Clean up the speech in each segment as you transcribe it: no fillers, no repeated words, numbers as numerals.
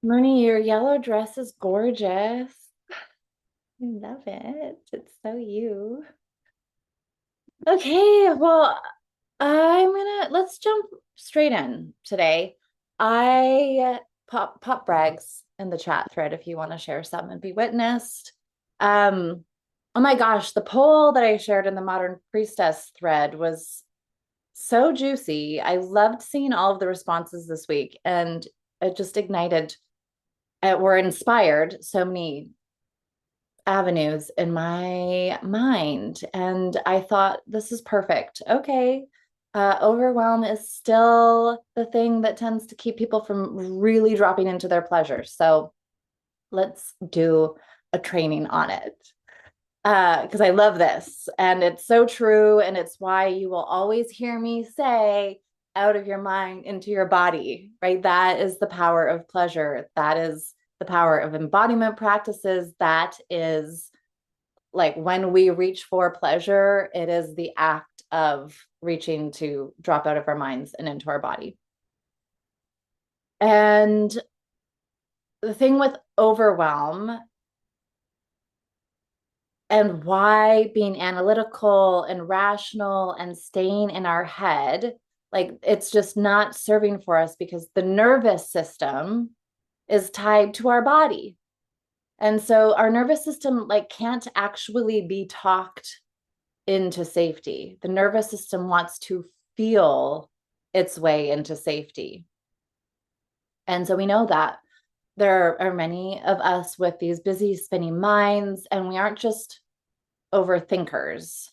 Mooney, your yellow dress is gorgeous. I love it. It's so you. Okay, well, let's jump straight in today. I pop brags in the chat thread if you want to share some and be witnessed. Oh my gosh, the poll that I shared in the Modern Priestess thread was so juicy. I loved seeing all of the responses this week, and it just ignited, were inspired so many avenues in my mind. And I thought, this is perfect. Okay. Overwhelm is still the thing that tends to keep people from really dropping into their pleasures. So let's do a training on it. Because I love this and it's so true. And it's why you will always hear me say, out of your mind into your body, right? That is the power of pleasure. That is the power of embodiment practices. That is like when we reach for pleasure, it is the act of reaching to drop out of our minds and into our body. And the thing with overwhelm and why being analytical and rational and staying in our head, like it's just not serving for us because the nervous system is tied to our body. And so our nervous system like can't actually be talked into safety. The nervous system wants to feel its way into safety. And so we know that there are many of us with these busy, spinning minds, and we aren't just overthinkers.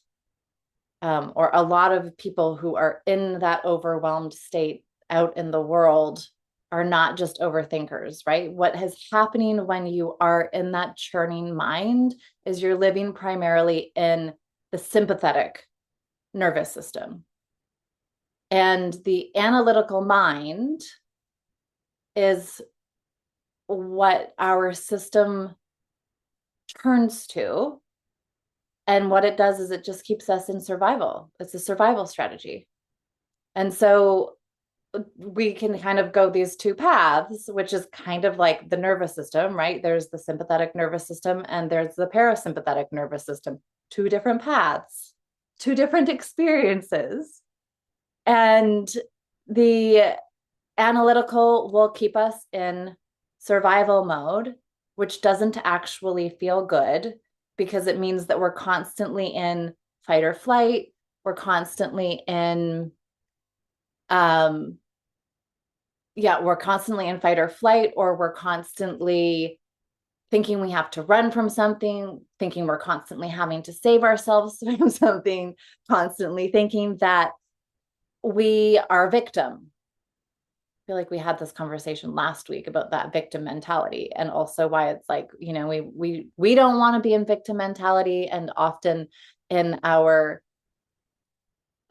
Or a lot of people who are in that overwhelmed state out in the world are not just overthinkers, right? What is happening when you are in that churning mind is you're living primarily in the sympathetic nervous system. And the analytical mind is what our system turns to. And what it does is it just keeps us in survival. It's a survival strategy. And so we can kind of go these two paths, which is kind of like the nervous system, right? There's the sympathetic nervous system and there's the parasympathetic nervous system, two different paths, two different experiences. And the analytical will keep us in survival mode, which doesn't actually feel good because it means that we're constantly in fight or flight. We're constantly in, we're constantly in fight or flight, or we're constantly thinking we have to run from something, thinking we're constantly having to save ourselves from something, constantly thinking that we are a victim. I feel like we had this conversation last week about that victim mentality and also why it's like, you know, we don't want to be in victim mentality, and often in our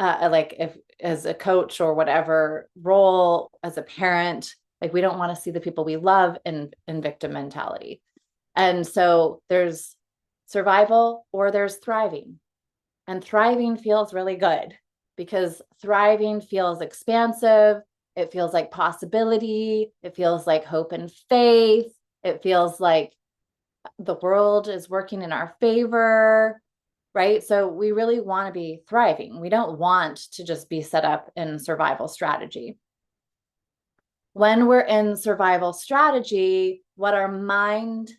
like if as a coach or whatever role as a parent, like we don't want to see the people we love in victim mentality. And so there's survival or there's thriving. And thriving feels really good because thriving feels expansive. It feels like possibility. It feels like hope and faith. It feels like the world is working in our favor, right? So we really want to be thriving. We don't want to just be set up in survival strategy. When we're in survival strategy, what our mind,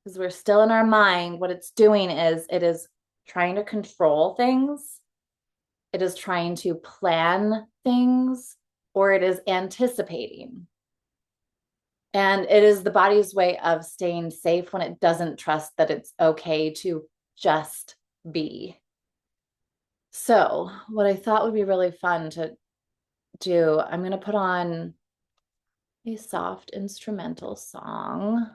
because we're still in our mind, what it's doing is it is trying to control things. It is trying to plan things, or it is anticipating. And it is the body's way of staying safe when it doesn't trust that it's okay to just be. So, what I thought would be really fun to do, I'm going to put on a soft instrumental song,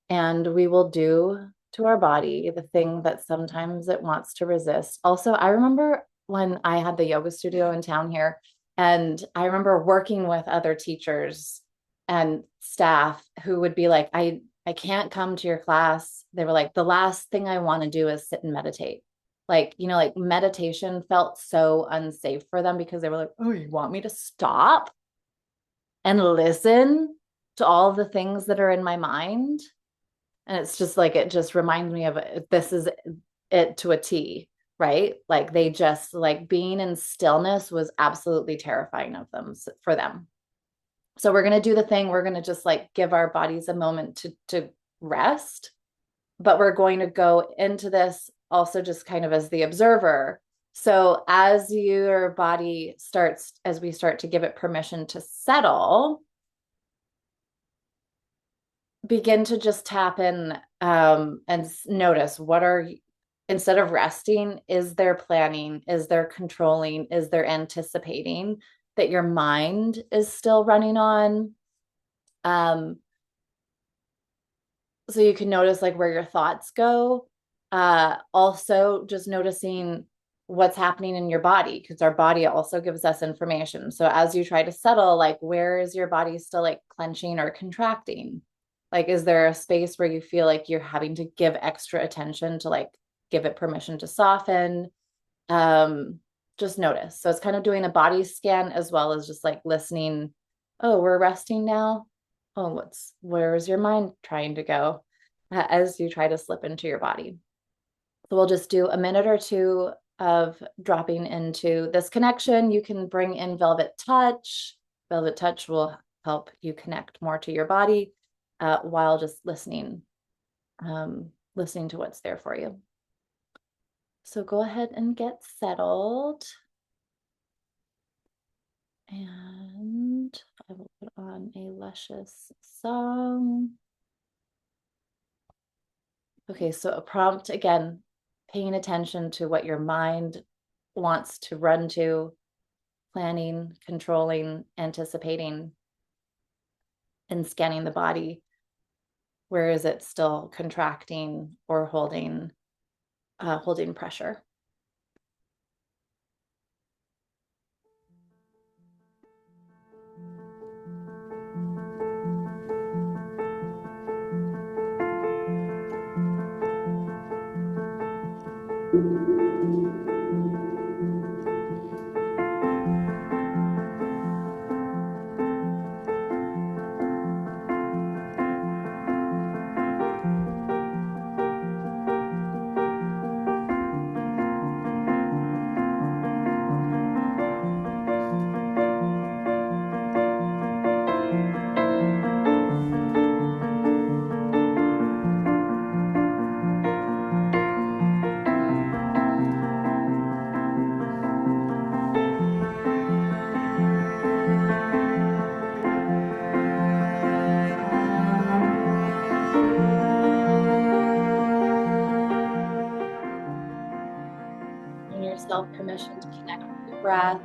and we will do to our body the thing that sometimes it wants to resist. Also, I remember when I had the yoga studio in town here, and I remember working with other teachers and staff who would be like, I can't come to your class. They were like, the last thing I want to do is sit and meditate. Like, you know, like meditation felt so unsafe for them because they were like, oh, you want me to stop and listen? to all the things that are in my mind. And it's just like, it just reminds me of it. This is it to a T, right? Like they just like being in stillness was absolutely terrifying of them for them. So we're going to do the thing. We're going to just like give our bodies a moment to rest, but we're going to go into this also just kind of as the observer. So as your body starts, as we start to give it permission to settle, begin to just tap in and notice what are, instead of resting, is there planning? Is there controlling? Is there anticipating that your mind is still running on? So you can notice like where your thoughts go. Also just noticing what's happening in your body, because our body also gives us information. So as you try to settle, like where is your body still like clenching or contracting? Like, is there a space where you feel like you're having to give extra attention to like give it permission to soften? Just notice. So it's kind of doing a body scan as well as just like listening. Oh, we're resting now. Oh, where is your mind trying to go as you try to slip into your body? So we'll just do a minute or two of dropping into this connection. You can bring in velvet touch. Velvet touch will help you connect more to your body while just listening to what's there for you. So go ahead and get settled. And I will put on a luscious song. Okay, so a prompt again, paying attention to what your mind wants to run to, planning, controlling, anticipating, and scanning the body. Where is it still contracting or holding pressure? Giving yourself permission to connect with your breath.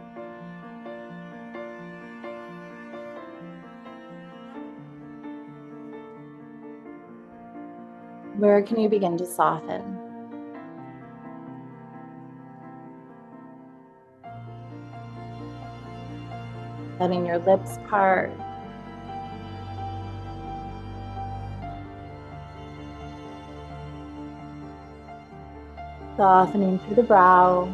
Where can you begin to soften? Letting your lips part. Softening through the brow.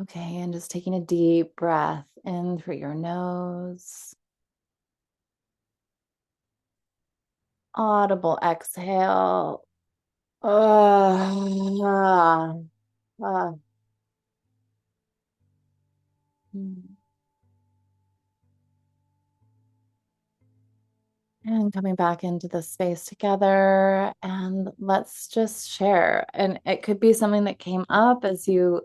Okay, and just taking a deep breath in through your nose. Audible exhale. Ah, ah. Mm. And coming back into the space together, and let's just share. And it could be something that came up as you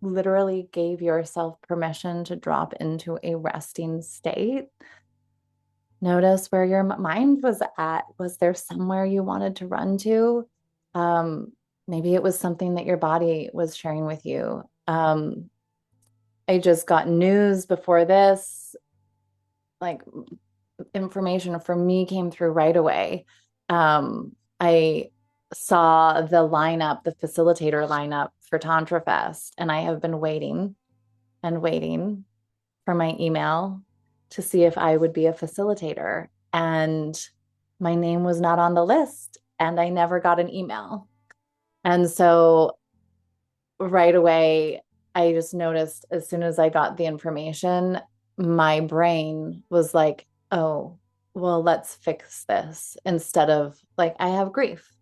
literally gave yourself permission to drop into a resting state. Notice where your mind was at. Was there somewhere you wanted to run to? Um, Maybe it was something that your body was sharing with you. I just got news before this, like information for me came through right away. I saw the lineup, the facilitator lineup for Tantra Fest, and I have been waiting and waiting for my email to see if I would be a facilitator. And my name was not on the list, and I never got an email. And so right away, I just noticed as soon as I got the information, my brain was like, oh, well, let's fix this instead of like, I have grief.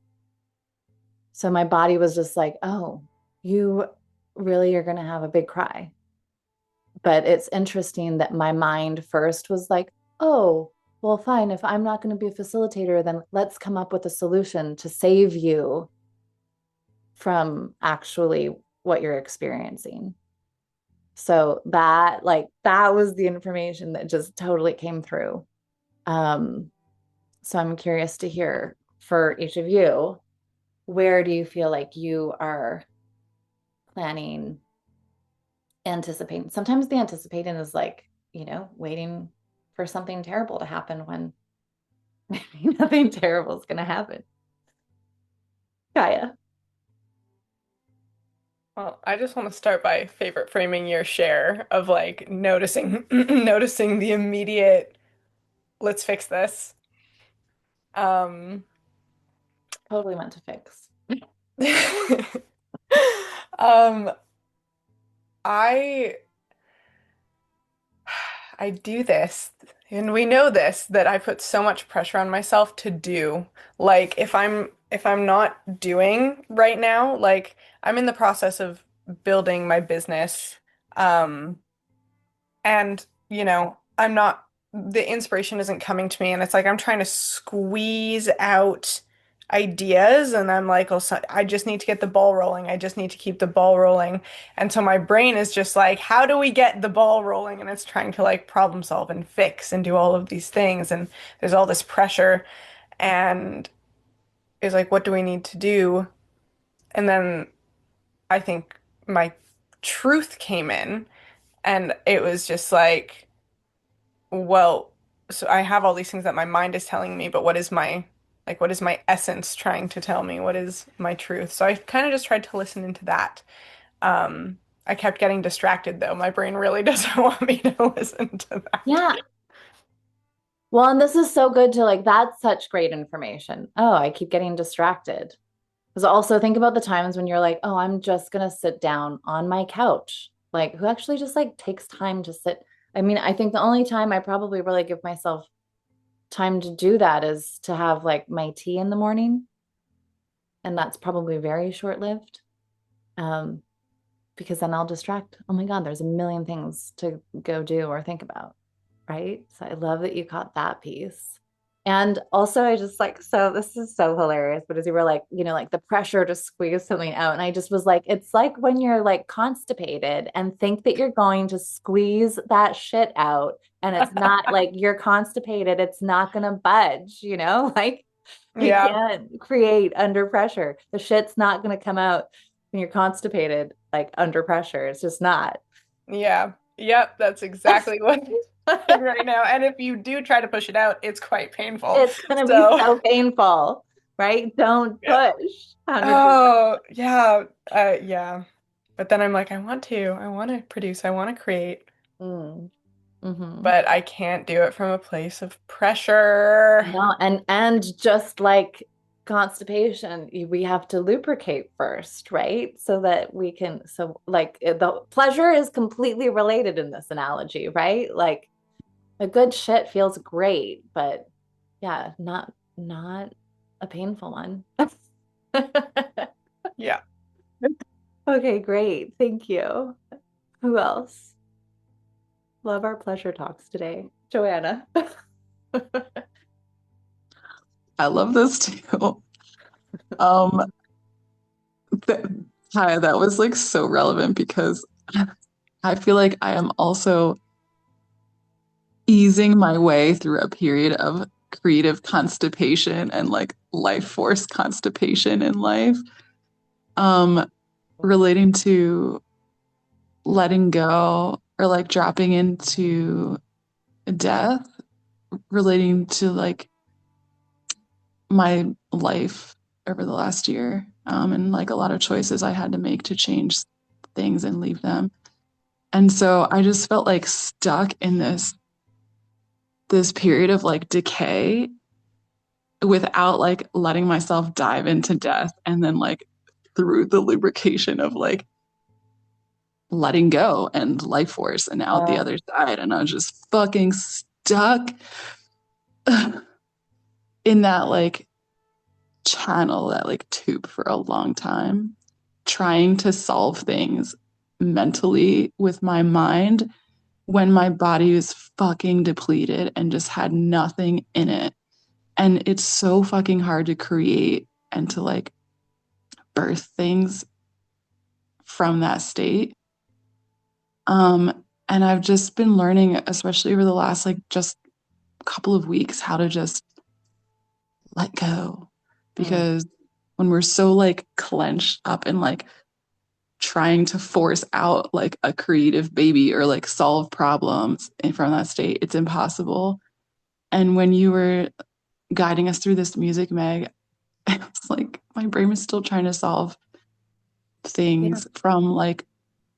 So my body was just like, oh, you really are going to have a big cry. But it's interesting that my mind first was like, oh, well, fine. If I'm not going to be a facilitator, then let's come up with a solution to save you from actually what you're experiencing. So that was the information that just totally came through. Um, so I'm curious to hear for each of you, where do you feel like you are planning, anticipating? Sometimes the anticipating is like, waiting for something terrible to happen when maybe nothing terrible is going to happen. Kaya. Well, I just want to start by favorite framing your share of like noticing noticing the immediate let's fix this. Um Totally meant to fix. um I I do this and we know this that I put so much pressure on myself to do. Like if I'm not doing right now, like I'm in the process of building my business. Um And, I'm not, the inspiration isn't coming to me. And it's like I'm trying to squeeze out ideas. And I'm like, also, I just need to get the ball rolling. I just need to keep the ball rolling. And so my brain is just like, how do we get the ball rolling? And it's trying to like problem solve and fix and do all of these things. And there's all this pressure. And it's like, what do we need to do? And then I think my truth came in. And it was just well, so I have all these things that my mind is telling me, but what is my essence trying to tell me? What is my truth? So I kind of just tried to listen into that. I kept getting distracted though. My brain really doesn't want me to listen to that. Yeah. Well, and this is so good to like, that's such great information. Oh, I keep getting distracted. Because also think about the times when you're like, oh, I'm just gonna sit down on my couch. Like, who actually just like takes time to sit? I mean, I think the only time I probably really give myself time to do that is to have like my tea in the morning. And that's probably very short-lived. Um, because then I'll distract. Oh my God, there's a million things to go do or think about. Right. So I love that you caught that piece. And also, I just like, so this is so hilarious. But as you were like, like the pressure to squeeze something out. And I just was like, it's like when you're like constipated and think that you're going to squeeze that shit out. And it's not like you're constipated, it's not going to budge, like you Yeah, can't create under pressure. The shit's not going to come out when you're constipated, like under pressure. It's just not. yeah, yep, that's exactly what I'm doing right now. And if you do try to push it out, it's quite painful. It's going to be So, so painful, right? Don't yeah. push 100%. Oh, yeah, yeah. But then I'm like, I want to produce, I want to create. Mm, hmm. But I can't do it from a place of pressure. No, and just like constipation, we have to lubricate first, right? So that we can, so like the pleasure is completely related in this analogy, right? Like a good shit feels great, but yeah, not a painful one. Yeah. Okay, great. Thank you. Who else? Love our pleasure talks today. Joanna. I love this too. Um, th Hi, that was like so relevant because I feel like I am also easing my way through a period of creative constipation and like life force constipation in life. Um, Relating to letting go or like dropping into death, relating to like my life over the last year, and like a lot of choices I had to make to change things and leave them. And so I just felt like stuck in this period of like decay without like letting myself dive into death and then like through the lubrication of like letting go and life force and out the other side. And I was just fucking stuck in that like channel, that like tube for a long time, trying to solve things mentally with my mind when my body was fucking depleted and just had nothing in it. And it's so fucking hard to create and to like birth things from that state. And I've just been learning, especially over the last like just couple of weeks, how to just let go. Mm, Because when we're so like clenched up and like trying to force out like a creative baby or like solve problems from that state, it's impossible. And when you were guiding us through this music, Meg, it's like my brain was still trying to solve yeah. things from like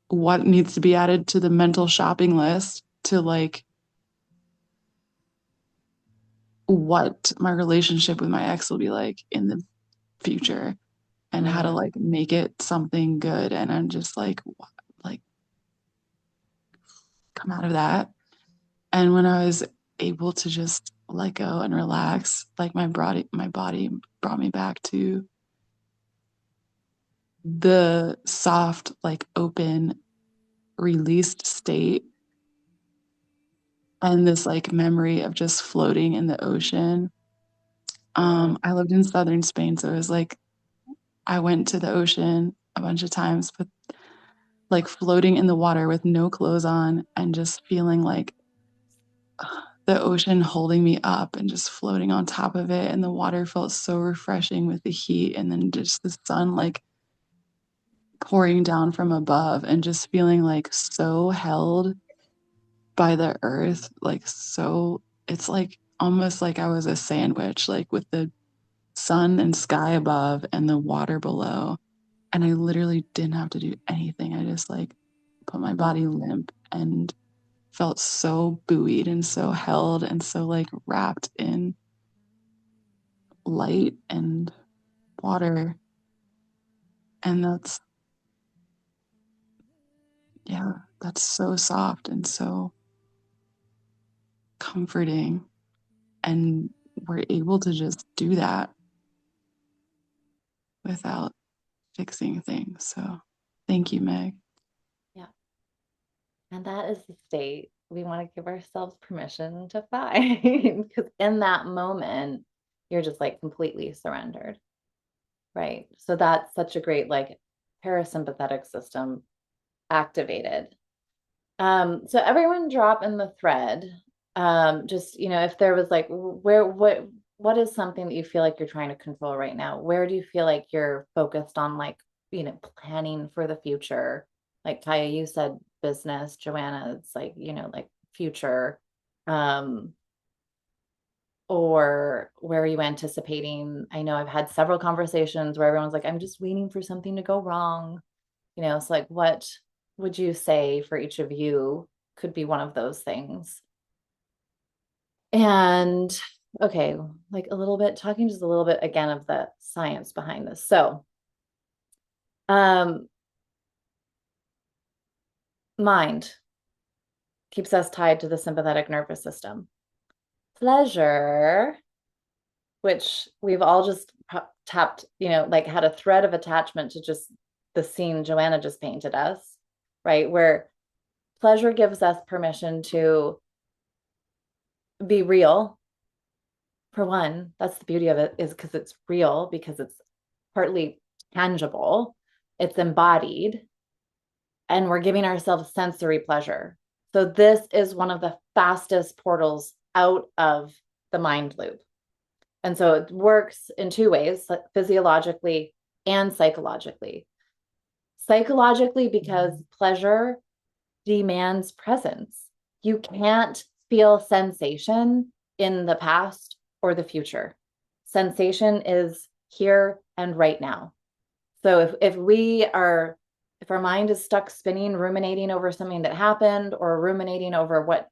what needs to be added to the mental shopping list to like what my relationship with my ex will be like in the future and how to Mm, like make it something good. And I'm just like come out of that. And when I was able to just let go and relax, like my body brought me back to the soft, like open, released state and this like memory of just floating in the ocean. mm, I lived in southern Spain, so it was like I went to the ocean a bunch of times, but like floating in the water with no clothes on and just feeling like the ocean holding me up and just floating on top of it. And the water felt so refreshing with the heat. And then just the sun like pouring down from above and just feeling like so held by the earth. Like, so it's like almost like I was a sandwich, like with the sun and sky above and the water below. And I literally didn't have to do anything. I just like put my body limp and felt so buoyed and so held and so like wrapped in light and water. And that's, yeah, that's so soft and so comforting. And we're able to just do that without fixing things. So thank you, Meg. yeah. And that is the state we want to give ourselves permission to find. Because in that moment, you're just like completely surrendered. Right. So that's such a great like parasympathetic system activated. So everyone drop in the thread. Just, if there was like where what is something that you feel like you're trying to control right now? Where do you feel like you're focused on like, planning for the future? Like Kaya, you said business, Joanna, it's like, like future. Um, or where are you anticipating? I know I've had several conversations where everyone's like, I'm just waiting for something to go wrong. It's like, what would you say for each of you could be one of those things? And okay, like a little bit, talking just a little bit again of the science behind this. So, um, mind keeps us tied to the sympathetic nervous system. Pleasure, which we've all just tapped, like had a thread of attachment to just the scene Joanna just painted us, right? Where pleasure gives us permission to be real. For one, that's the beauty of it, is because it's real, because it's partly tangible, it's embodied, and we're giving ourselves sensory pleasure. So this is one of the fastest portals out of the mind loop. And so it works in two ways, physiologically and psychologically. Psychologically, because pleasure demands presence. You can't feel sensation in the past or the future. Sensation is here and right now. So if our mind is stuck spinning, ruminating over something that happened, or ruminating over what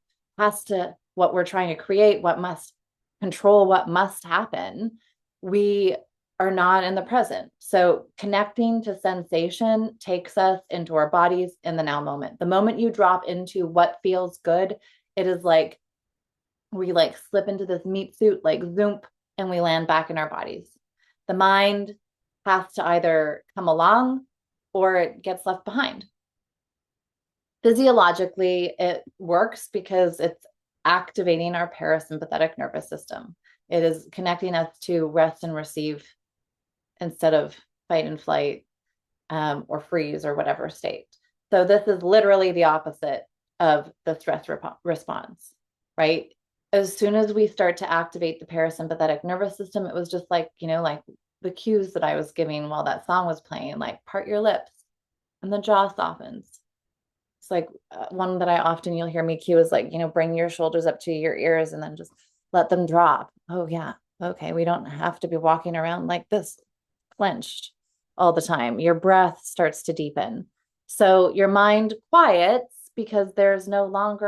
we're trying to create, what must control, what must happen, we are not in the present. So connecting to sensation takes us into our bodies in the now moment. The moment you drop into what feels good, it is like we like slip into this meat suit, like zoom, and we land back in our bodies. The mind has to either come along or it gets left behind. Physiologically, it works because it's activating our parasympathetic nervous system. It is connecting us to rest and receive instead of fight and flight, or freeze or whatever state. So this is literally the opposite of the stress response, right? As soon as we start to activate the parasympathetic nervous system, it was just like, like the cues that I was giving while that song was playing, like part your lips and the jaw softens. It's like one that I often you'll hear me cue is like, bring your shoulders up to your ears and then just let them drop. Oh, yeah. Okay. We don't have to be walking around like this, clenched all the time. Your breath starts to deepen. So your mind quiets because it's no long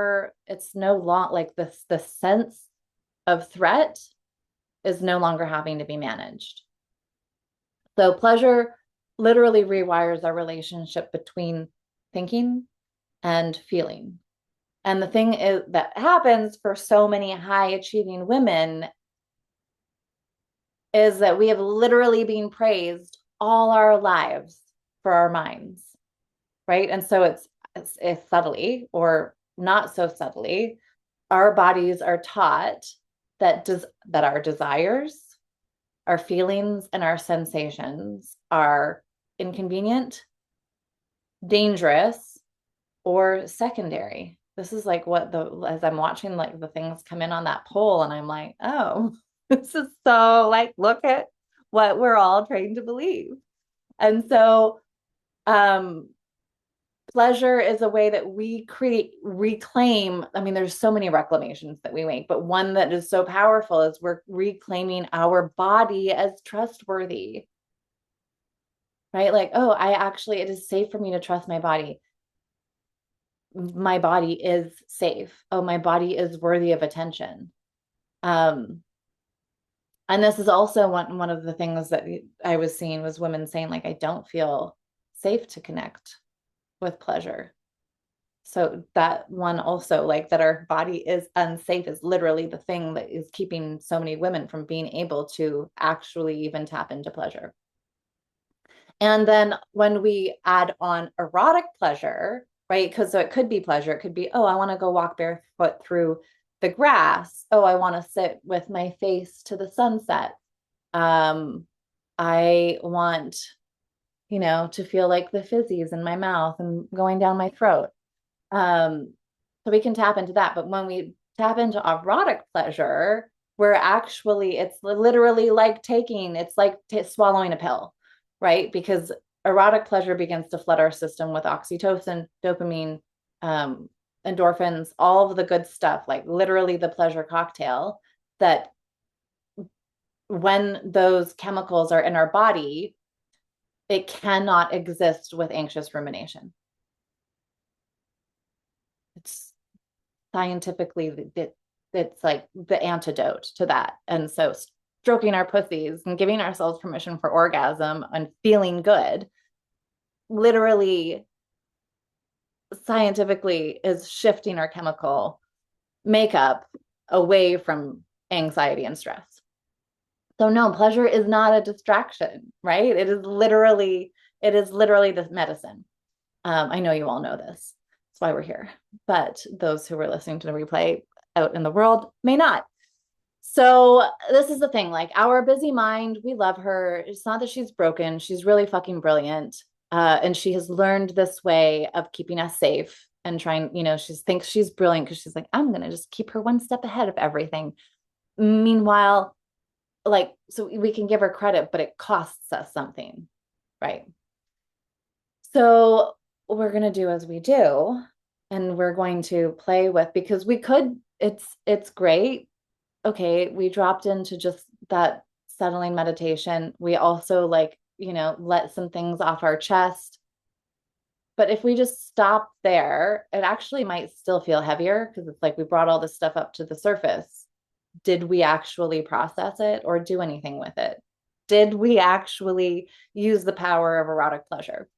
like the sense of threat is no longer having to be managed. So pleasure literally rewires our relationship between thinking and feeling. And the thing is that happens for so many high achieving women is that we have literally been praised all our lives for our minds, right? And so it's subtly or not so subtly, our bodies are taught that our desires, our feelings, and our sensations are inconvenient, dangerous, or secondary. This is like as I'm watching like the things come in on that poll, and I'm like, oh, this is so like, look at what we're all trained to believe. And so, pleasure is a way that we reclaim. I mean, there's so many reclamations that we make, but one that is so powerful is we're reclaiming our body as trustworthy, right? Like, oh, it is safe for me to trust my body. My body is safe. Oh, my body is worthy of attention. And this is also one of the things that I was seeing was women saying, like, I don't feel safe to connect with pleasure. So that one also, like that our body is unsafe, is literally the thing that is keeping so many women from being able to actually even tap into pleasure. And then when we add on erotic pleasure, right? Because so it could be pleasure. It could be, oh, I want to go walk barefoot through the grass. Oh, I want to sit with my face to the sunset. I want, to feel like the fizzies in my mouth and going down my throat. So we can tap into that. But when we tap into erotic pleasure, it's literally like swallowing a pill, right? Because erotic pleasure begins to flood our system with oxytocin, dopamine, endorphins, all of the good stuff, like literally the pleasure cocktail that when those chemicals are in our body, it cannot exist with anxious rumination. It's scientifically it's like the antidote to that. And so stroking our pussies and giving ourselves permission for orgasm and feeling good literally scientifically is shifting our chemical makeup away from anxiety and stress. So no, pleasure is not a distraction, right? It is literally the medicine. I know you all know this. That's why we're here. But those who were listening to the replay out in the world may not. So this is the thing, like our busy mind, we love her. It's not that she's broken. She's really fucking brilliant. And she has learned this way of keeping us safe and trying, she thinks she's brilliant because she's like, I'm going to just keep her one step ahead of everything. Meanwhile, like, so we can give her credit, but it costs us something, right? So we're going to do as we do, and we're going to play with, because we could, it's great. Okay, we dropped into just that settling meditation. We also let some things off our chest. But if we just stop there, it actually might still feel heavier because it's like we brought all this stuff up to the surface. Did we actually process it or do anything with it? Did we actually use the power of erotic pleasure?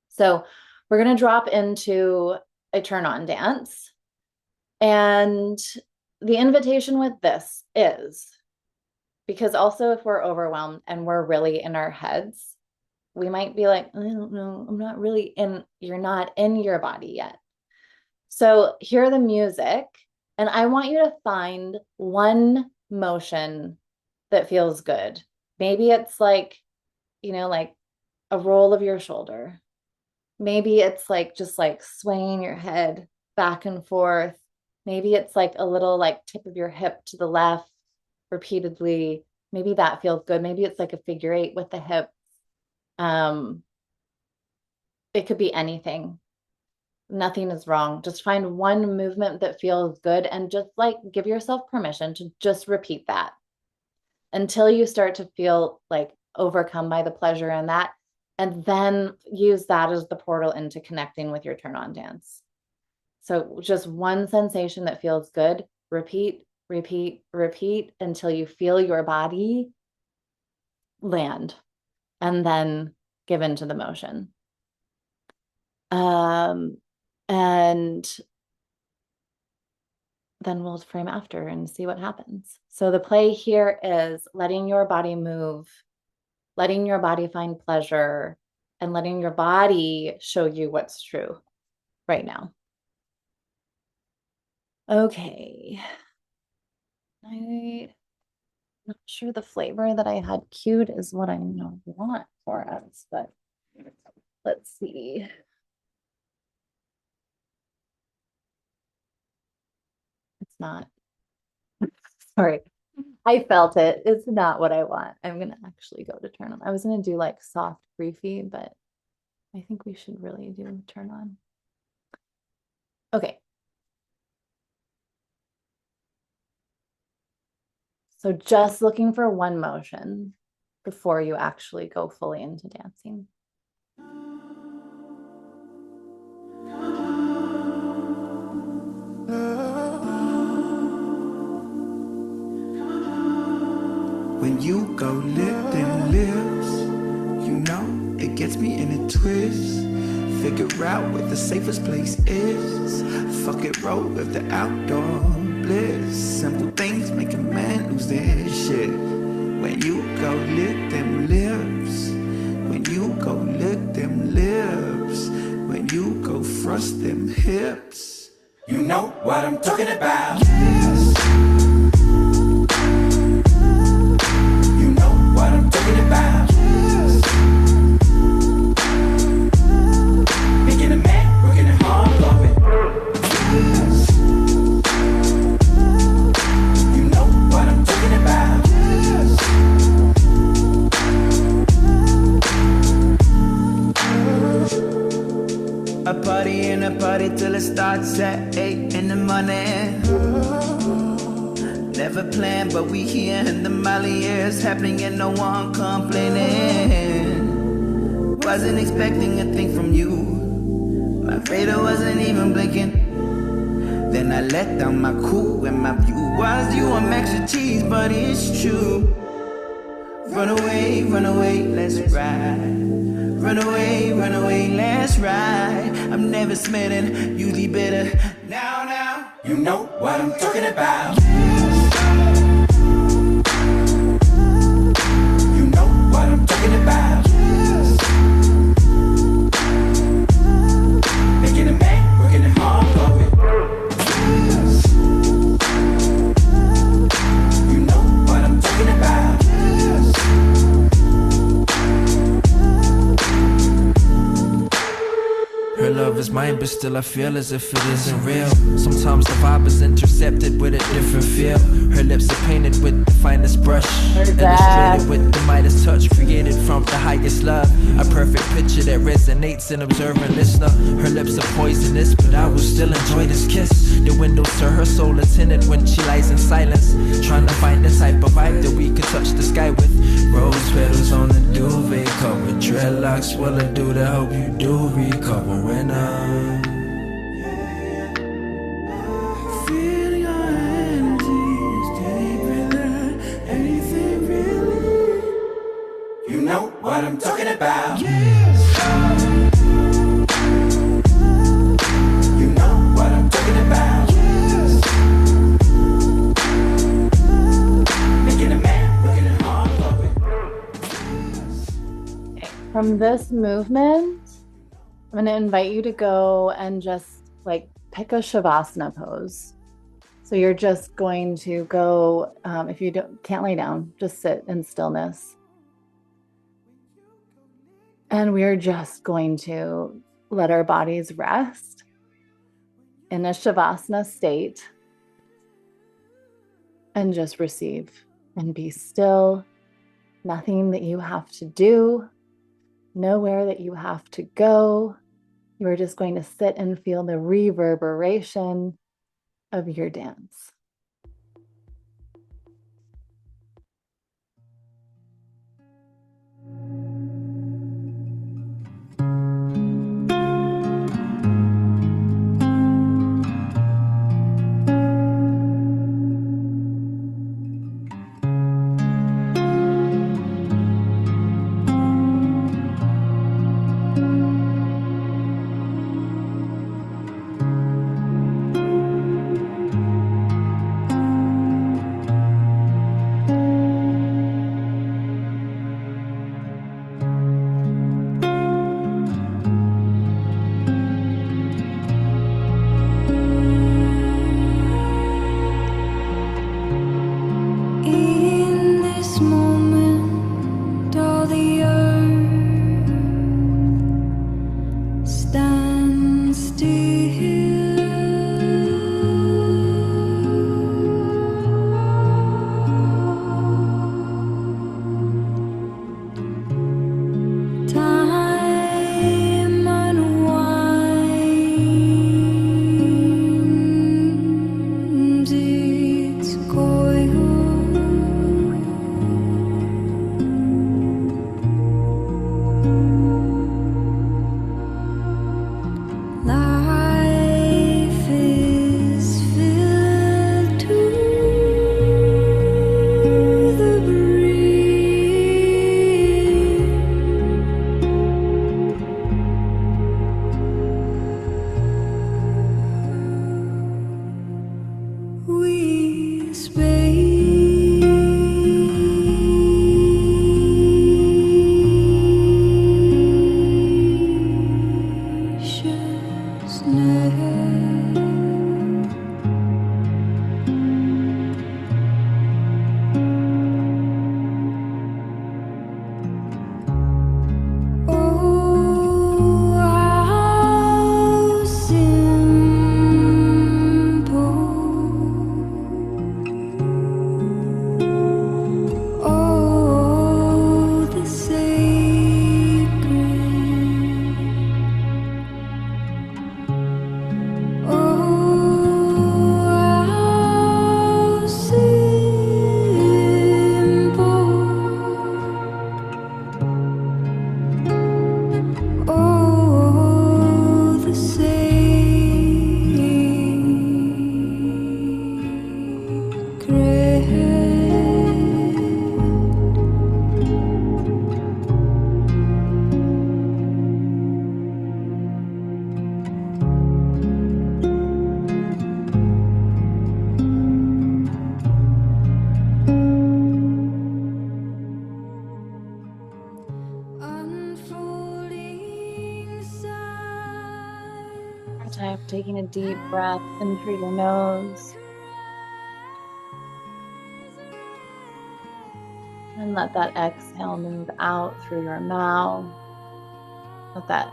So we're going to drop into a turn on dance. And the invitation with this is, because also if we're overwhelmed and we're really in our heads, we might be like, I don't know, I'm not really in, you're not in your body yet. So hear the music, and I want you to find one motion that feels good. Maybe it's like, like a roll of your shoulder. Maybe it's like just like swaying your head back and forth. Maybe it's like a little like tip of your hip to the left repeatedly. Maybe that feels good. Maybe it's like a figure eight with the hips. It could be anything. Nothing is wrong. Just find one movement that feels good and just like give yourself permission to just repeat that until you start to feel like overcome by the pleasure in that. And then use that as the portal into connecting with your turn on dance. So just one sensation that feels good, repeat, repeat, repeat until you feel your body land, and then give into the motion. And then we'll frame after and see what happens. So the play here is letting your body move, letting your body find pleasure, and letting your body show you what's true right now. Okay. I'm not sure the flavor that I had cued is what I want for us, but let's see. It's not. Sorry. I felt it. It's not what I want. I'm going to actually go to turn on. I was going to do like soft briefy, but I think we should really do turn on. Okay. So just looking for one motion before you actually go fully into dancing. When you go lift them lips, it gets me in a twist. Figure out where the safest place is. Fuck it, roll with the outdoor bliss. Simple things make a man lose their shit. When you go lick them lips, when you go lick them lips, when you go thrust them hips, you know what I'm talking about. Yes. You know what I'm talking about. Yes. Making a man, working it hard, love it. Yes. You know what I'm talking about. Yes. A party and a party till it starts at 8 in the morning. Never planned, but we here and the Molly is happening and no one complaining. Wasn't expecting a thing from you. My radar wasn't even blinking. Then I I let down my cool and my view was you. I'm extra cheese, but it's true. Run away, let's ride. Run away, let's ride. I'm never smitten, usually bitter. Now, you know what I'm talking about. You know what I'm talking about. Making a man, working it hard for it. You know what I'm talking about. Her love is mine, but still I feel as if it isn't real. Sometimes the vibe is intercepted with a different feel. Her lips are painted with the finest brush, illustrated with the Midas touch, created from the highest love. A perfect picture that resonates in observant listener. Her lips are poisonous, but I will still enjoy this kiss. The windows to her soul are tinted when she lies in silence, trying to find the type of vibe that we could touch the sky with. Rose petals on the duvet cover, dreadlocks will I do to help you do recover. When I feel your energy, steady breathing, anything really. You know what I'm talking about. Yes. You know what I'm talking about. Yes. Making a man, working it hard for it. From this movement, I'm going to invite you to go and just like pick a Shavasana pose. So you're just going to go, if you can't lay down, just sit in stillness. And we're just going to let our bodies rest in a Shavasana state and just receive and be still. Nothing that you have to do. Nowhere that you have to go. You're just going to sit and feel the reverberation of your dance. taking a deep breath in through your nose. And let that exhale move out through your mouth. Let that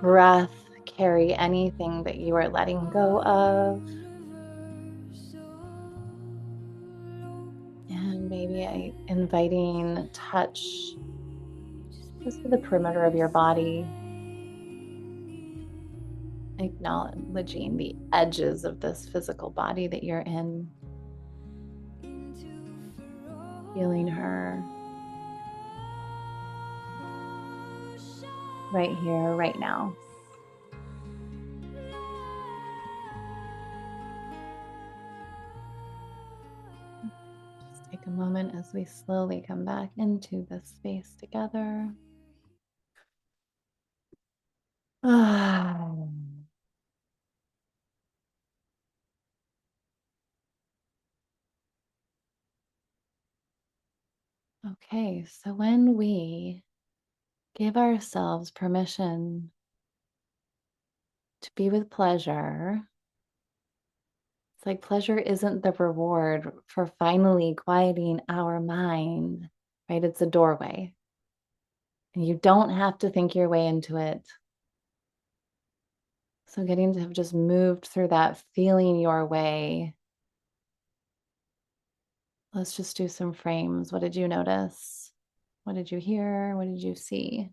breath carry anything that you are letting go of. And maybe inviting touch just to the perimeter of your body, acknowledging the edges of this physical body that you're in, feeling her right here, right now. Just take a moment as we slowly come back into this space together. Okay, so when we give ourselves permission to be with pleasure, it's like pleasure isn't the reward for finally quieting our mind, right? It's a doorway. And you don't have to think your way into it. So getting to have just moved through that, feeling your way. Let's just do some frames. What did you notice? What did you hear? What did you see?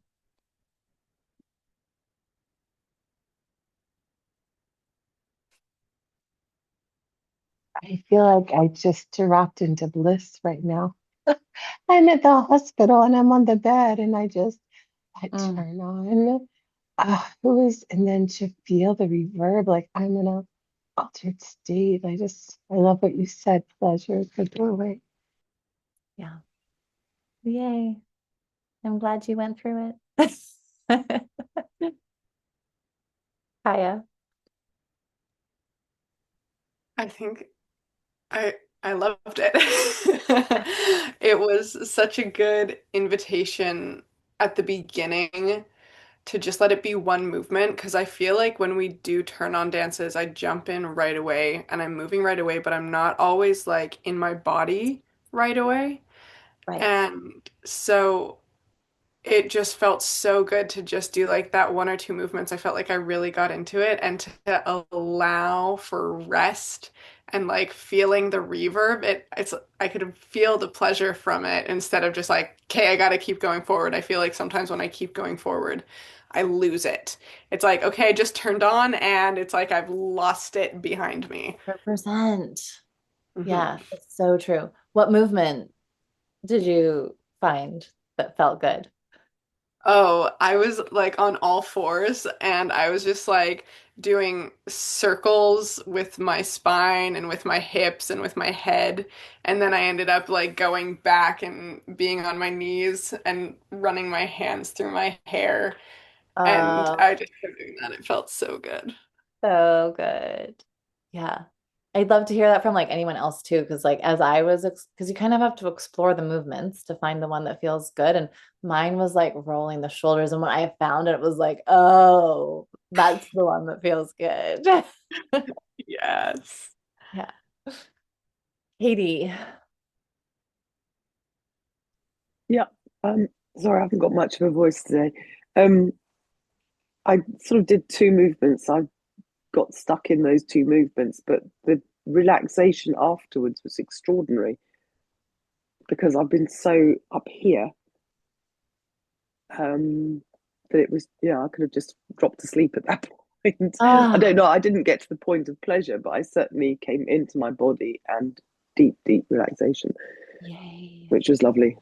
I feel like I just dropped into bliss right now. I'm at the hospital and I'm on the bed and I turn on who is and then to feel the reverb like I'm in a altered state. I love what you said, pleasure is the doorway. Yeah. Yay. I'm glad you went through it. Kaya. I think I I loved it. It was such a good invitation at the beginning to just let it be one movement because I feel like when we do turn on dances, I jump in right away and I'm moving right away, but I'm not always like in my body right away. Right. And so it just felt so good to just do like that one or two movements. I felt like I really got into it and to allow for rest and like feeling the reverb. It's I could feel the pleasure from it instead of just like, okay, I gotta keep going forward. I feel like sometimes when I keep going forward, I lose it. It's like, okay, I just turned on and it's like I've lost it behind me. 100%. Mhm. Yeah, it's so true. What movement did you find that felt good? Oh, I was like on all fours and I was just like doing circles with my spine and with my hips and with my head. And then I ended up like going back and being on my knees and running my hands through my hair. And Uh, I just kept doing that. It felt so good. so good. Yeah. I'd love to hear that from like anyone else too, because like as I was, because you kind of have to explore the movements to find the one that feels good. And mine was like rolling the shoulders. And when I found it, it was like, oh, that's the one that feels good. Yes. Yeah. Katie. Yeah. Um, Sorry, I haven't got much of a voice today. Um, I sort of did two movements. I got stuck in those two movements, but the relaxation afterwards was extraordinary because I've been so up here that it was, yeah, I could have just dropped to sleep at that point. I Ah, don't know. I didn't get to the point of pleasure, but I certainly came into my body and deep, deep relaxation, yay. which was lovely.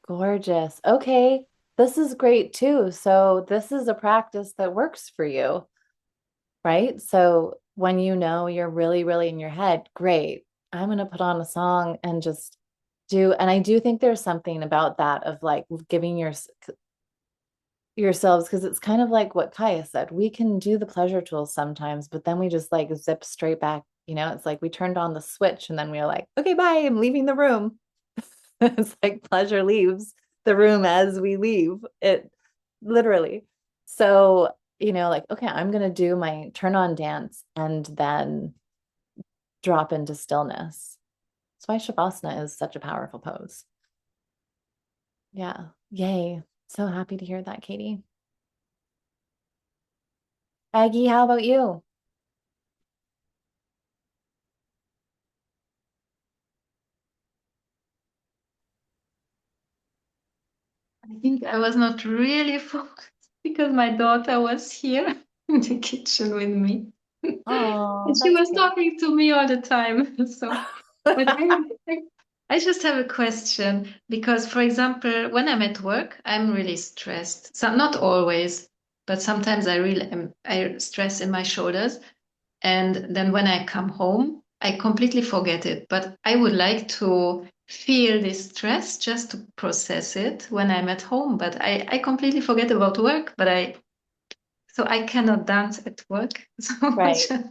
Gorgeous. Okay. This is great too. So this is a practice that works for you, right? So when you know you're really, really in your head, great. I'm going to put on a song and just do, and I do think there's something about that of like giving yourselves, because it's kind of like what Kaya said. We can do the pleasure tools sometimes, but then we just like zip straight back. It's like we turned on the switch and then we are like, okay, bye, I'm leaving the room. It's like pleasure leaves the room as we leave it, literally. So like, okay, I'm going to do my turn on dance and then drop into stillness. That's why Shavasana is such a powerful pose. Yeah. Yay. So happy to hear that, Katie. Aggie, how about you? I think I was not really focused because my daughter was here in the kitchen with me. Oh, And she that's was good. talking to me all the time. So, but I just have a question because, for example, when I'm at work, I'm really stressed. So not always, but sometimes I really am, I stress in my shoulders. And then when I come home, I completely forget it. But I would like to feel this stress just to process it when I'm at home. But I completely forget about work, so I cannot dance at work. So I Right. just,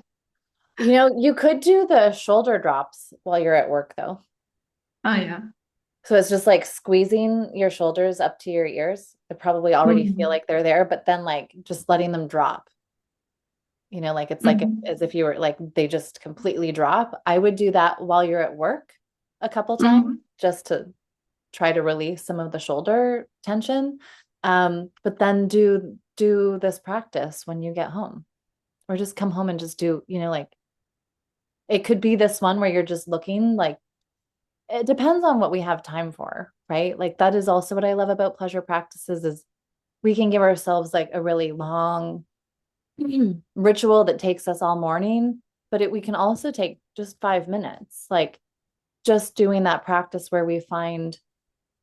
You could do the shoulder drops while you're at work, though. oh yeah. So it's just like squeezing your shoulders up to your ears. They probably already feel Mhm. like they're there, but then like just letting them drop. Like it's like Mhm. as if you were like they just completely drop. I would do that while you're at work a couple times Mhm. just to try to release some of the shoulder tension. But then do this practice when you get home, or just come home and just do, like it could be this one where you're just looking like it depends on what we have time for, right? Like that is also what I love about pleasure practices is we can give ourselves like a really long ritual that takes us all morning, but we can also take just 5 minutes, like just doing that practice where we find,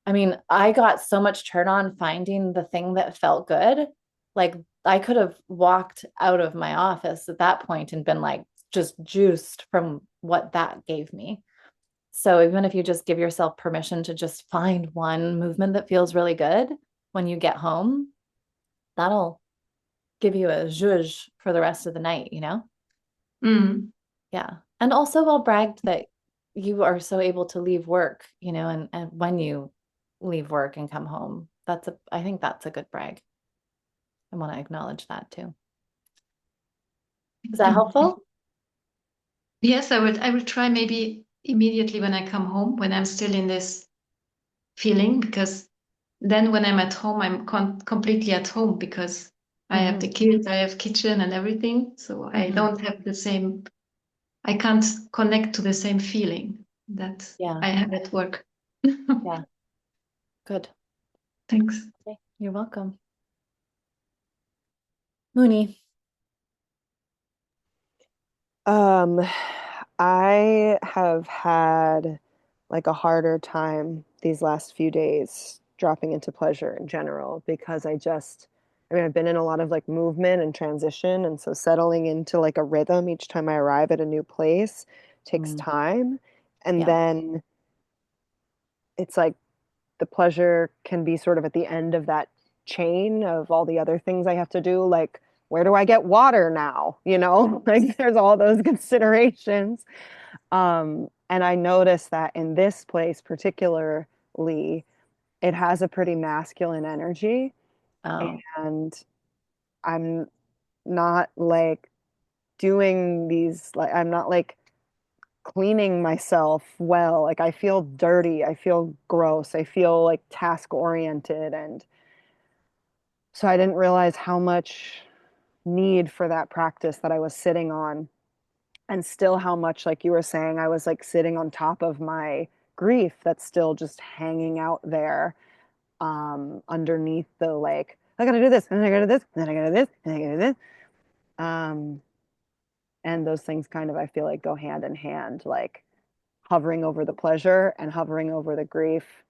I mean, I got so much turn on finding the thing that felt good. Like I could have walked out of my office at that point and been like just juiced from what that gave me. So even if you just give yourself permission to just find one movement that feels really good when you get home, that'll give you a zhuzh for the rest of the night. Mhm. Yeah. And also well bragged that you are so able to leave work, and when you leave work and come home, I think that's a good brag. I want to acknowledge that too. Is that helpful? Yes, I will try maybe immediately when I come home, when I'm still in this feeling, because then when I'm at home, I'm completely at home because I have Mm-hmm. the kids, I have kitchen and everything. So I Mm-hmm. don't have the same, I can't connect to the same feeling that Yeah. I have at work. Yeah. Good. Thanks. Okay. You're welcome. Mooney. Um, I have had like a harder time these last few days dropping into pleasure in general because I mean, I've been in a lot of like movement and transition, and so settling into like a rhythm each time I arrive at a new place takes Mm, time. And yeah. then it's like the pleasure can be sort of at the end of that chain of all the other things I have to do, like where do I get water now? Like there's all those considerations. And I noticed that in this place particularly, it has a pretty masculine energy, Oh. and I'm not like doing these, like, I'm not like cleaning myself well. Like, I feel dirty, I feel gross, I feel like task oriented. And so I didn't realize how much need for that practice that I was sitting on, and still how much, like you were saying, I was like sitting on top of my grief that's still just hanging out there, underneath the like, I gotta do this, and then I gotta do this, and then I gotta do this, and then I gotta do this. Um, and those things kind of, I feel like, go hand in hand, like hovering over the pleasure and hovering over the grief.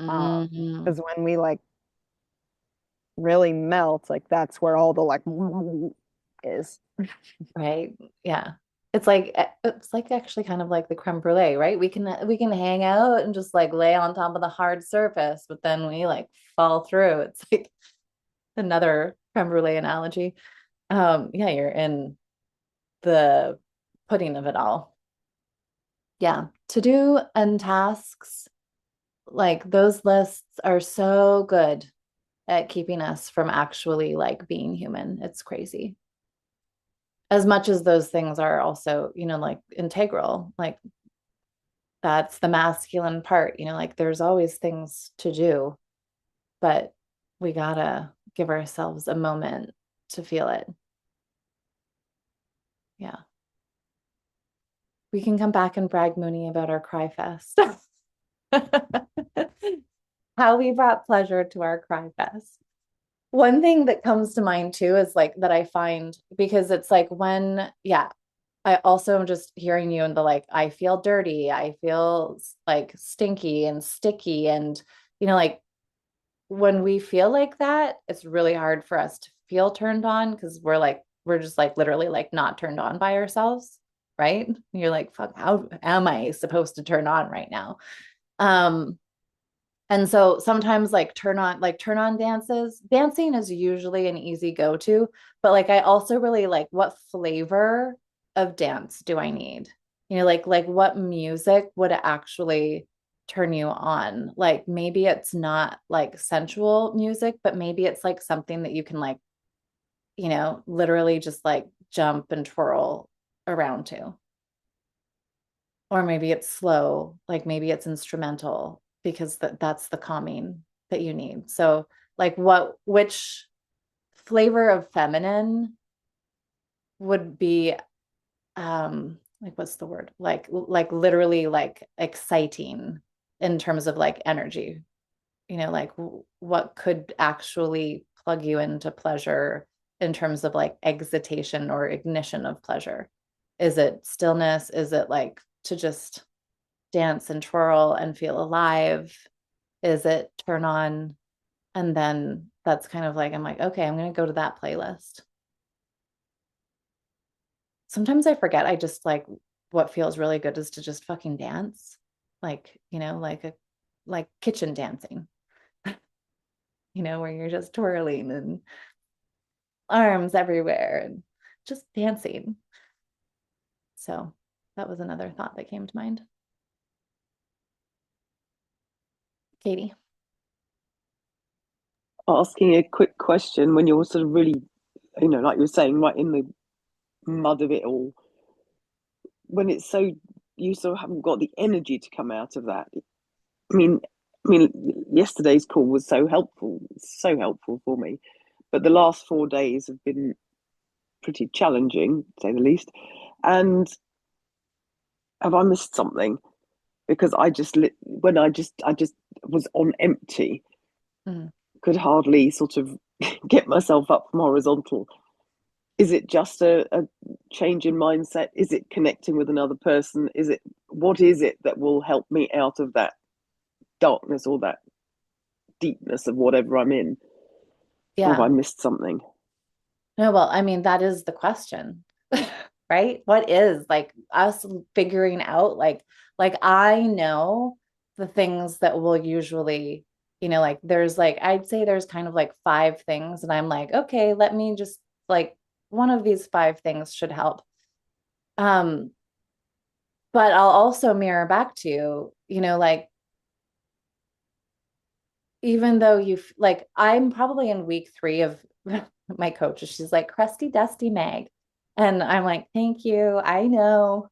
Mm, Because when we like really melt, like that's where all the like is. right. Yeah. It's like actually kind of like the creme brulee, right? We can hang out and just like lay on top of the hard surface, but then we like fall through. It's like another creme brulee analogy. Yeah, you're in the pudding of it all. Yeah. To do and tasks, like those lists are so good. at keeping us from actually like being human. It's crazy. As much as those things are also, like integral, like that's the masculine part, like there's always things to do, but we gotta give ourselves a moment to feel it. Yeah. We can come back and brag Mooney about our cry fest. How we brought pleasure to our cry fest. One thing that comes to mind too is like that I find, because it's like when, yeah, I also am just hearing you and the like, I feel dirty. I feel like stinky and sticky. And, like when we feel like that, it's really hard for us to feel turned on because we're just like literally like not turned on by ourselves. Right. And you're like, fuck, how am I supposed to turn on right now? And so sometimes like turn on dancing is usually an easy go-to, but like I also really like what flavor of dance do I need? Like what music would actually turn you on? Like maybe it's not like sensual music, but maybe it's like something that you can like, literally just like jump and twirl around to. Or maybe it's slow, like maybe it's instrumental because that's the calming that you need. So like which flavor of feminine would be like what's the word? Like literally like exciting in terms of like energy. Like what could actually plug you into pleasure in terms of like excitation or ignition of pleasure? Is it stillness? Is it like to just dance and twirl and feel alive? Is it turn on? And then that's kind of like, I'm like, okay, I'm going to go to that playlist. Sometimes I forget. I just like what feels really good is to just fucking dance. Like, like kitchen dancing, where you're just twirling and arms everywhere and just dancing. So that was another thought that came to mind. Katie. Asking a quick question when you're sort of really, like you were saying, right in the mud of it all, when it's so, you sort of haven't got the energy to come out of that. I mean, yesterday's call was so helpful for me, but the last 4 days have been pretty challenging, to say the least. And have I missed something? Because I just was on empty, could hardly sort of get myself up from horizontal. Is it just a change in mindset? Is it connecting with another person? What is it that will help me out of that darkness or that deepness of whatever I'm in? Or have Yeah. I missed something? No, well, I mean, that is the question, right? What is like us figuring out like I know the things that will usually, like there's like I'd say there's kind of like 5 things and I'm like, okay, let me just like one of these 5 things should help. Um, but I'll also mirror back to you, like even though you've like I'm probably in week 3 of my coach, she's like crusty dusty Meg, and I'm like thank you, I know.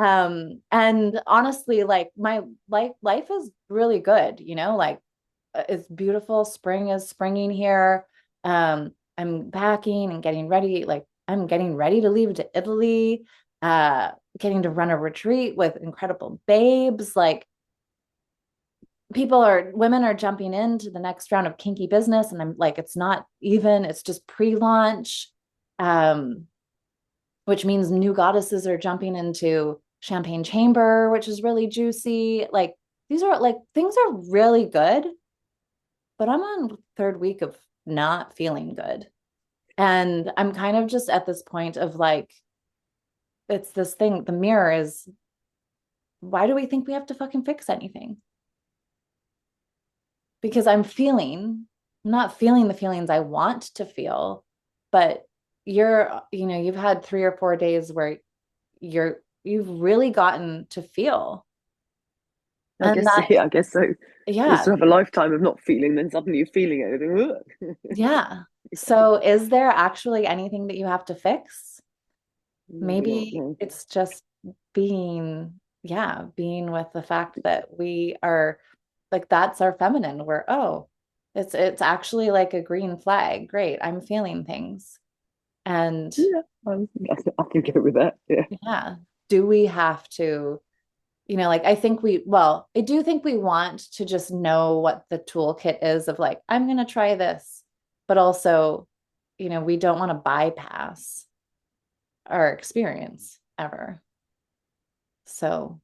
And honestly like my life is really good, like it's beautiful, spring is springing here. I'm packing and getting ready, like I'm getting ready to leave to Italy, getting to run a retreat with incredible babes, like women are jumping into the next round of kinky business and I'm like it's just pre-launch, um which means new goddesses are jumping into champagne chamber, which is really juicy. Like these are like things are really good, but I'm on 3rd week of not feeling good, and I'm kind of just at this point of like it's this thing, the mirror is, why do we think we have to fucking fix anything? Because I'm not feeling the feelings I want to feel, but you've had 3 or 4 days where you've really gotten to feel. I And guess, that, yeah, I guess so. Just yeah, to have a lifetime of not feeling, then suddenly you're feeling everything. Ugh. yeah. So is there actually anything that you have to fix? Maybe not, Maybe no. it's just being, yeah, being with the fact that we are like, that's our feminine. We're, oh, it's actually like a green flag. Great, I'm feeling things. And Yeah, I can go with that. Yeah. yeah, do we have to, like, I do think we want to just know what the toolkit is of like, I'm going to try this, but also, we don't want to bypass our experience ever. So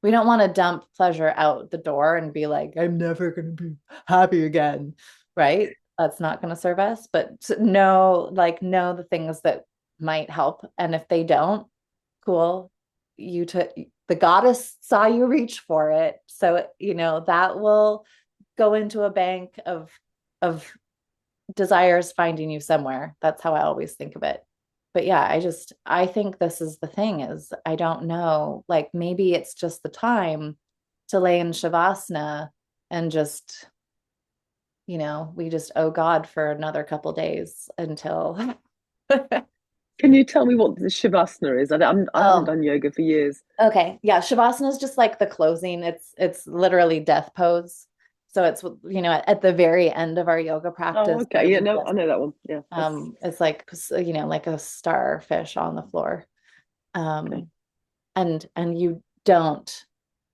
we don't want to dump pleasure out the door and be like, I'm never going to be happy again. Right? That's not going to serve us. But know the things that might help. And if they don't, cool. The goddess saw you reach for it. So, that will go into a bank of desires finding you somewhere. That's how I always think of it. But yeah, I think this is the thing is I don't know, like maybe it's just the time to lay in Shavasana and just, we just owe God for another couple days until Can you tell me what the Shavasana is? I haven't oh, done yoga for years. okay. Yeah, Shavasana is just like the closing. It's literally death pose. So it's at the very end of our yoga Oh, practice, okay. Yeah, no, I know that one. Yeah, it's like like a starfish on the floor. okay. And you don't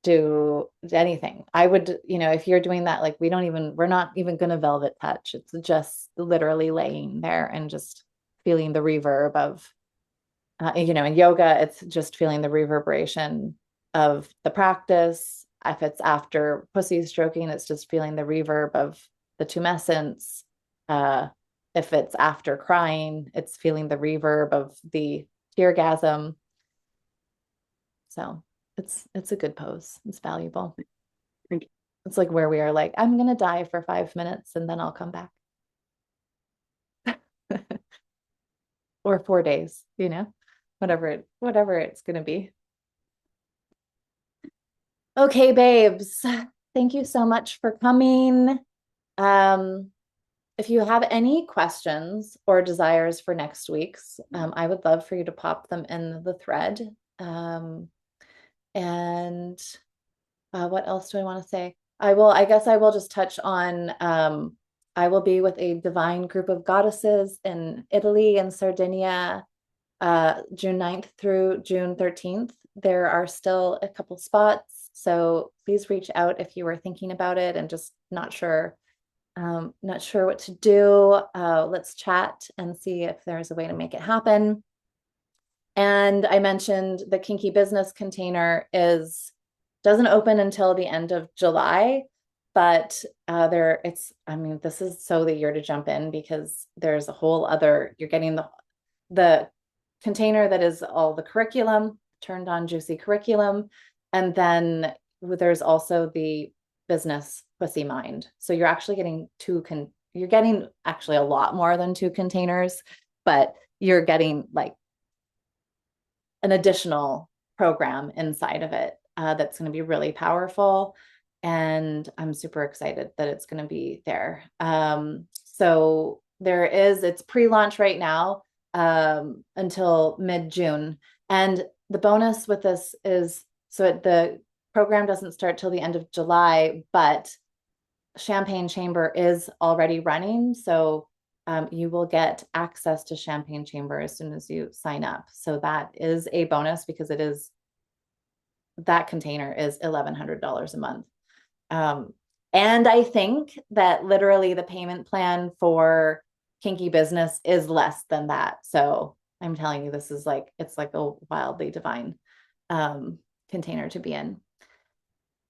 do anything. I would, if you're doing that, like we're not even gonna velvet touch. It's just literally laying there and just feeling the reverb of in yoga, it's just feeling the reverberation of the practice. If it's after pussy stroking, it's just feeling the reverb of the tumescence. Uh, if it's after crying, it's feeling the reverb of the teargasm. So it's a good pose. It's valuable. Thank you. It's like where we are like, I'm gonna die for 5 minutes and then I'll come back. Or 4 days, whatever it's gonna be. Okay, babes. Thank you so much for coming. Um, if you have any questions or desires for next week's, I would love for you to pop them in the thread. And what else do I want to say? I guess I will just touch on, I will be with a divine group of goddesses in Italy and Sardinia, June 9th through June 13th. There are still a couple spots, so please reach out if you are thinking about it and just not sure what to do. Let's chat and see if there's a way to make it happen. And I mentioned the Kinky Business container doesn't open until the end of July, but this is so the year to jump in because there's a whole other, you're getting the container that is all the curriculum, turned on juicy curriculum. And then there's also the business pussy mind. So you're actually getting you're getting actually a lot more than two containers, but you're getting like an additional program inside of it that's going to be really powerful. And I'm super excited that it's going to be there. So it's pre-launch right now until mid-June. And the bonus with this is, the program doesn't start till the end of July, but Champagne Chamber is already running. So you will get access to Champagne Chamber as soon as you sign up. So that is a bonus because that container is $1,100 a month. And I think that literally the payment plan for Kinky Business is less than that. So I'm telling you, it's like a wildly divine container to be in.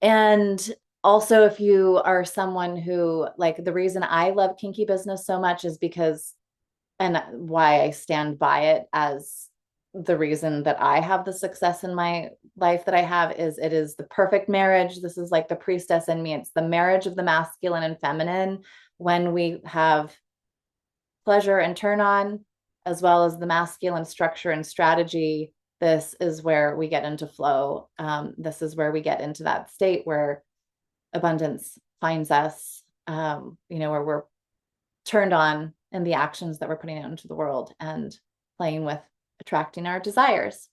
And also, if you are someone who, like, the reason I love Kinky Business so much is because, and why I stand by it as the reason that I have the success in my life that I have, is it is the perfect marriage. This is like the priestess in me. It's the marriage of the masculine and feminine when we have pleasure and turn on, as well as the masculine structure and strategy This is where we get into flow. This is where we get into that state where abundance finds us, where we're turned on in the actions that we're putting out into the world and playing with attracting our desires.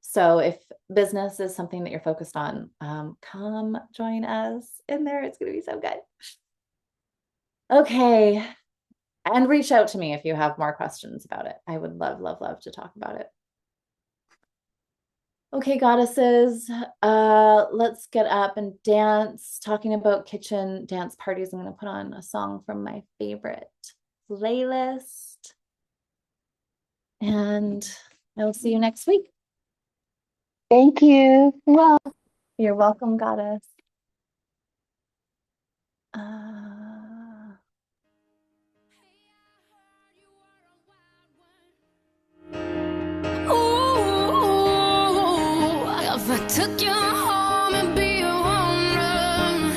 So if business is something that you're focused on, come join us in there. It's going to be so good. Okay. And reach out to me if you have more questions about it. I would love, love, love to talk about it. Okay, goddesses, let's get up and dance. Talking about kitchen dance parties, I'm going to put on a song from my favorite playlist. And I will see you next week. Thank you. Well, you're welcome, goddess. If I took you home and be your owner,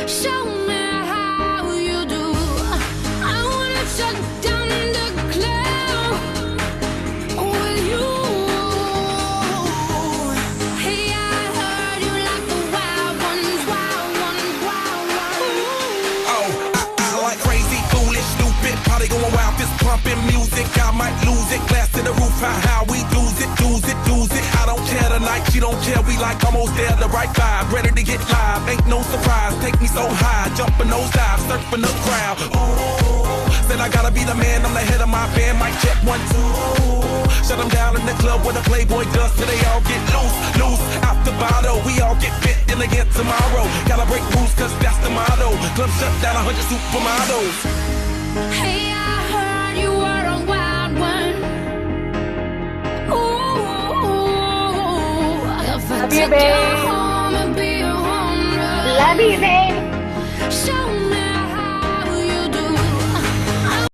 show me how you do. I wanna shut down the cloud with you. Hey, I heard you like the wild ones, wild ones, wild ones. Oh, I like crazy, foolish, stupid, party going wild, fist pumping music. I might lose it, glass to the roof, how we lose it, lose it, lose it. I don't care tonight, she don't care, we like almost there, the right vibe, ready to get live, ain't no surprise, take me so high, jumping those dives, surfing the crowd, ooh, said I gotta be the man, I'm the head of my band, mic check 1, 2, shut them down in the club where the Playboy does, till they all get loose, loose, out the bottle, we all get fit in again tomorrow, gotta break rules cause that's the motto, club shut down 100 supermodels. Hey, I heard you were a wild one. Ooh, if I Love you, took babe. you home and be your owner, Love you, babe. show me